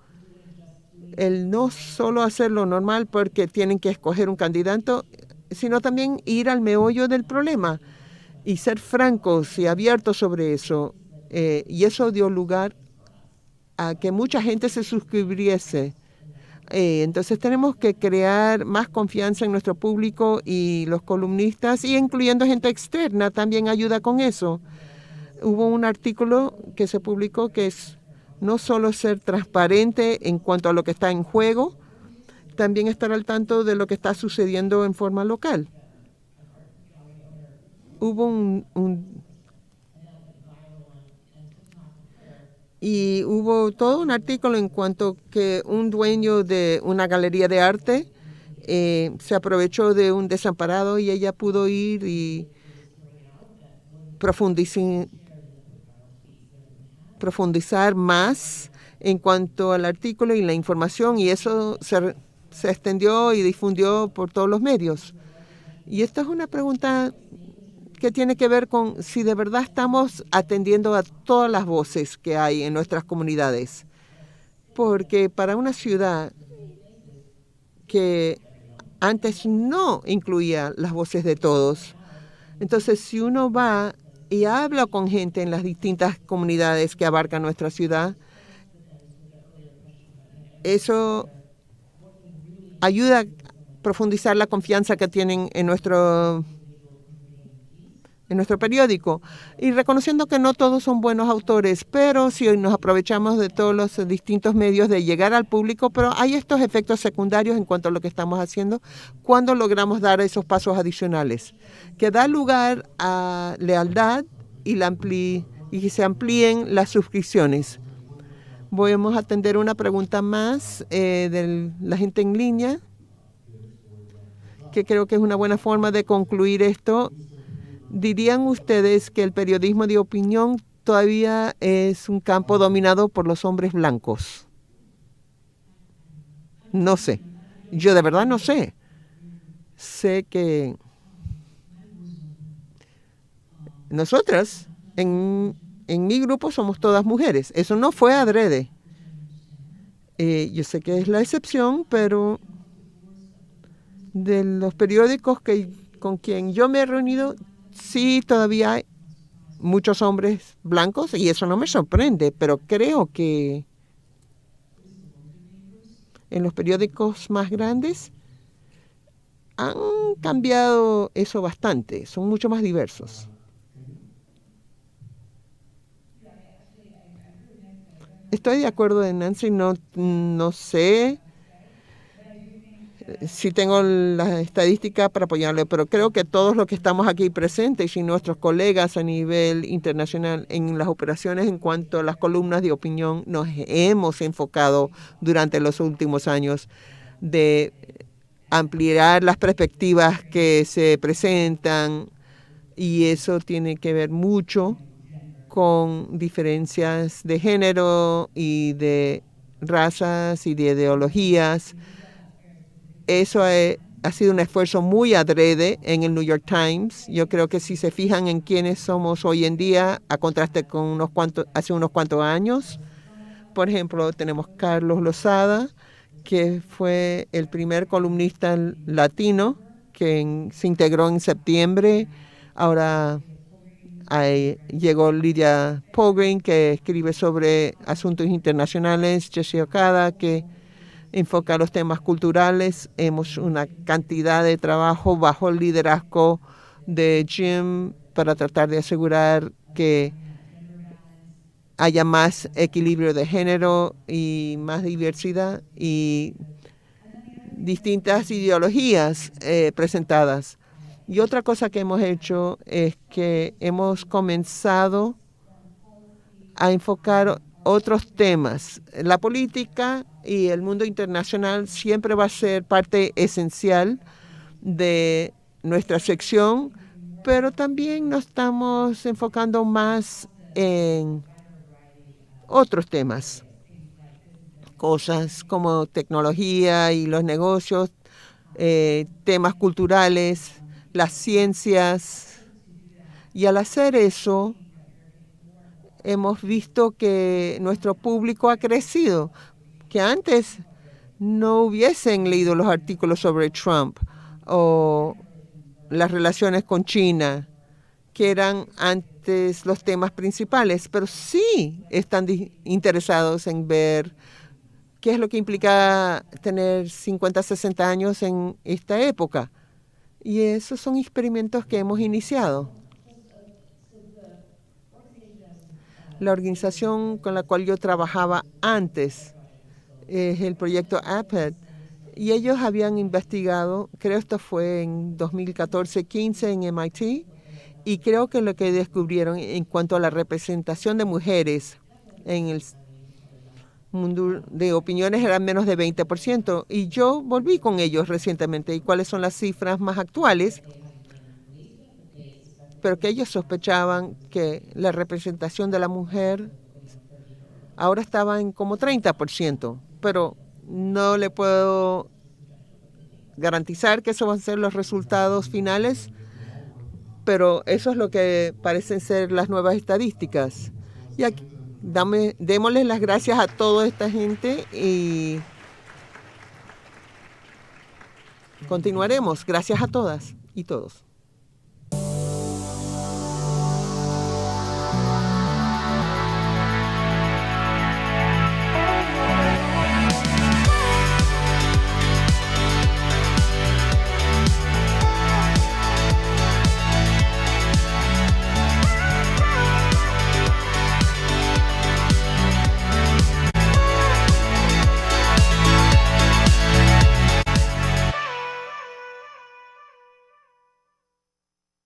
El no solo hacer lo normal porque tienen que escoger un candidato, sino también ir al meollo del problema y ser francos y abiertos sobre eso. Y eso dio lugar a que mucha gente se suscribiese. Entonces tenemos que crear más confianza en nuestro público y los columnistas, y incluyendo gente externa también ayuda con eso. Hubo un artículo que se publicó que es no solo ser transparente en cuanto a lo que está en juego, también estar al tanto de lo que está sucediendo en forma local. Hubo hubo todo un artículo en cuanto que un dueño de una galería de arte se aprovechó de un desamparado y ella pudo ir y profundizar más en cuanto al artículo y la información, y eso se extendió y difundió por todos los medios. Y esta es una pregunta que tiene que ver con si de verdad estamos atendiendo a todas las voces que hay en nuestras comunidades. Porque para una ciudad que antes no incluía las voces de todos, entonces si uno va y habla con gente en las distintas comunidades que abarcan nuestra ciudad, eso ayuda a profundizar la confianza que tienen en nuestro periódico, y reconociendo que no todos son buenos autores, pero si nos aprovechamos de todos los distintos medios de llegar al público, pero hay estos efectos secundarios en cuanto a lo que estamos haciendo cuando logramos dar esos pasos adicionales, que da lugar a lealtad y que se amplíen las suscripciones. Vamos a atender una pregunta más de la gente en línea, que creo que es una buena forma de concluir esto. ¿Dirían ustedes que el periodismo de opinión todavía es un campo dominado por los hombres blancos? No sé. Yo de verdad no sé. Sé que nosotras, en mi grupo, somos todas mujeres. Eso no fue adrede. Yo sé que es la excepción, pero de los periódicos con quien yo me he reunido, sí, todavía hay muchos hombres blancos, y eso no me sorprende, pero creo que en los periódicos más grandes han cambiado eso bastante, son mucho más diversos. Estoy de acuerdo en Nancy, no sé si tengo la estadística para apoyarle, pero creo que todos los que estamos aquí presentes y nuestros colegas a nivel internacional en las operaciones en cuanto a las columnas de opinión nos hemos enfocado durante los últimos años de ampliar las perspectivas que se presentan, y eso tiene que ver mucho con diferencias de género y de razas y de ideologías. Eso ha sido un esfuerzo muy adrede en el New York Times. Yo creo que si se fijan en quiénes somos hoy en día, a contraste con hace unos cuantos años, por ejemplo, tenemos Carlos Lozada, que fue el primer columnista latino que se integró en septiembre. Ahora llegó Lidia Pogren, que escribe sobre asuntos internacionales, Jesse Okada, que enfoca los temas culturales. Hemos una cantidad de trabajo bajo el liderazgo de Jim para tratar de asegurar que haya más equilibrio de género y más diversidad y distintas ideologías presentadas. Y otra cosa que hemos hecho es que hemos comenzado a enfocar otros temas. La política y el mundo internacional siempre va a ser parte esencial de nuestra sección, pero también nos estamos enfocando más en otros temas, cosas como tecnología y los negocios, temas culturales, las ciencias. Y al hacer eso, hemos visto que nuestro público ha crecido, que antes no hubiesen leído los artículos sobre Trump o las relaciones con China, que eran antes los temas principales, pero sí están interesados en ver qué es lo que implica tener 50, 60 años en esta época. Y esos son experimentos que hemos iniciado. La organización con la cual yo trabajaba antes es el proyecto APED, y ellos habían investigado, creo esto fue en 2014-15 en MIT, y creo que lo que descubrieron en cuanto a la representación de mujeres en de opiniones eran menos de 20%. Y yo volví con ellos recientemente. ¿Y cuáles son las cifras más actuales? Pero que ellos sospechaban que la representación de la mujer ahora estaba en como 30%. Pero no le puedo garantizar que esos van a ser los resultados finales, pero eso es lo que parecen ser las nuevas estadísticas. Y aquí, démosles las gracias a toda esta gente y continuaremos. Gracias a todas y todos.